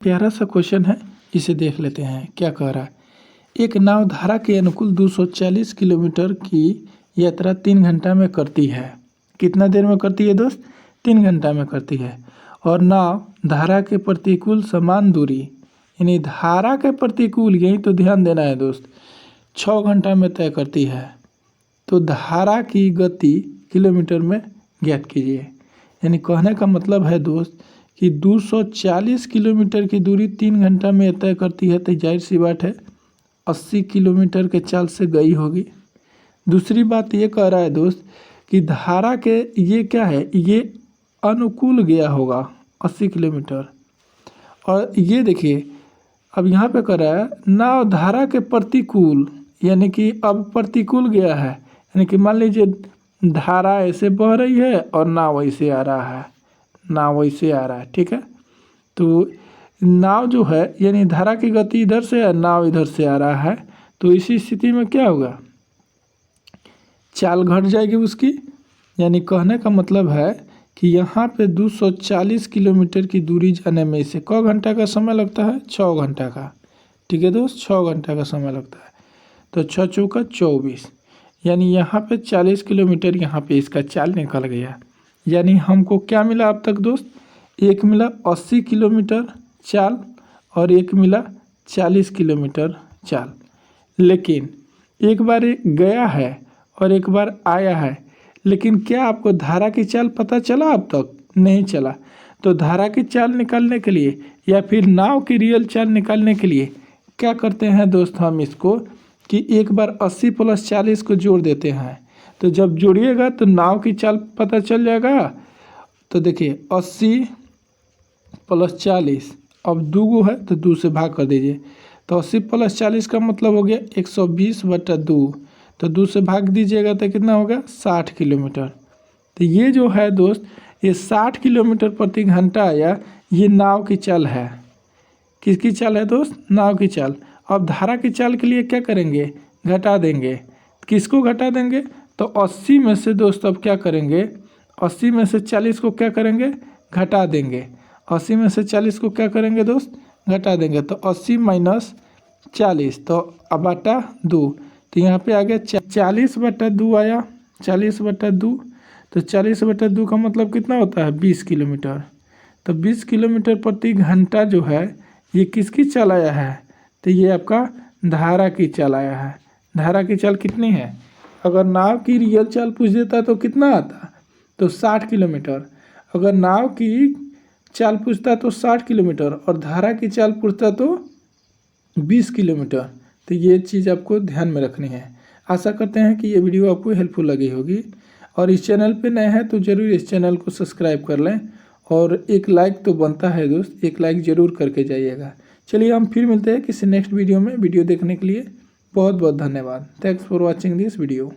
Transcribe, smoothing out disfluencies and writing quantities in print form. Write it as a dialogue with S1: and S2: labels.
S1: प्यारा सा क्वेश्चन है, इसे देख लेते हैं क्या कह रहा है। एक नाव धारा के अनुकूल 240 किलोमीटर की यात्रा 3 घंटा में करती है। कितना देर में करती है दोस्त? 3 घंटा में करती है। और नाव धारा के प्रतिकूल समान दूरी, यानी धारा के प्रतिकूल, यही तो ध्यान देना है दोस्त, 6 घंटा में तय करती है। तो धारा की गति किलोमीटर में ज्ञात कीजिए। यानी कहने का मतलब है दोस्त कि 240 किलोमीटर की दूरी 3 घंटा में तय करती है, तो जाहिर सी बात है 80 किलोमीटर के चाल से गई होगी। दूसरी बात ये कह रहा है दोस्त कि धारा के ये क्या है, ये अनुकूल गया होगा 80 किलोमीटर। और ये देखिए अब यहाँ पे कह रहा है नाव धारा के प्रतिकूल, यानी कि अब प्रतिकूल गया है। यानी कि मान लीजिए धारा ऐसे बह रही है और नाव ऐसे आ रहा है, नाव ऐसे आ रहा है, ठीक है। तो नाव जो है, यानी धारा की गति इधर से है, नाव इधर से आ रहा है, तो इसी स्थिति में क्या होगा, चाल घट जाएगी उसकी। यानी कहने का मतलब है कि यहाँ पे 240 किलोमीटर की दूरी जाने में इसे क घंटा का समय लगता है? 6 घंटा का, ठीक है दोस्त, 6 घंटा का समय लगता है। तो 6 चौका 24, यानी यहाँ पे 40 किलोमीटर यहाँ पे इसका चाल निकल गया। यानी हमको क्या मिला अब तक दोस्त? एक मिला 80 किलोमीटर चाल और एक मिला 40 किलोमीटर चाल। लेकिन एक बार गया है और एक बार आया है, लेकिन क्या आपको धारा की चाल पता चला? अब तक नहीं चला। तो धारा की चाल निकालने के लिए या फिर नाव की रियल चाल निकालने के लिए क्या करते हैं दोस्त, हम इसको कि एक बार 80 + 40 को जोड़ देते हैं। तो जब जोड़िएगा तो नाव की चाल पता चल जाएगा। तो देखिए 80 + 40, अब 2 है तो 2 से भाग कर दीजिए। तो 80 + 40 का मतलब हो गया 120/2। तो 2 से भाग दीजिएगा तो कितना होगा? 60 किलोमीटर। तो ये जो है दोस्त, ये 60 किलोमीटर प्रति घंटा आया, ये नाव की चाल है। किसकी चाल है दोस्त? नाव की चाल। अब धारा की चाल के लिए क्या करेंगे? घटा देंगे। किसको घटा देंगे? तो 80 में से दोस्त अब क्या करेंगे, 80 में से 40 को क्या करेंगे? घटा देंगे। 80 में से 40 को क्या करेंगे दोस्त? घटा देंगे। तो 80 - 40, तो अब बटा 2, तो यहाँ पे आ गया 40/2 आया, 40/2। तो 40/2 का मतलब कितना होता है? 20 किलोमीटर। तो 20 किलोमीटर प्रति घंटा जो है ये किसकी चाल आया है? तो ये आपका धारा की चाल आया है। धारा की चाल कितनी है? अगर नाव की रियल चाल पूछ देता तो कितना आता? तो 60 किलोमीटर। अगर नाव की चाल पूछता तो 60 किलोमीटर और धारा की चाल पूछता तो 20 किलोमीटर। तो ये चीज़ आपको ध्यान में रखनी है। आशा करते हैं कि ये वीडियो आपको हेल्पफुल लगी होगी। और इस चैनल पे नए हैं तो ज़रूर इस चैनल को सब्सक्राइब कर लें। और एक लाइक तो बनता है दोस्त, एक लाइक ज़रूर करके जाइएगा। चलिए हम फिर मिलते हैं किसी नेक्स्ट वीडियो में। वीडियो देखने के लिए बहुत बहुत धन्यवाद। Thanks for watching this video.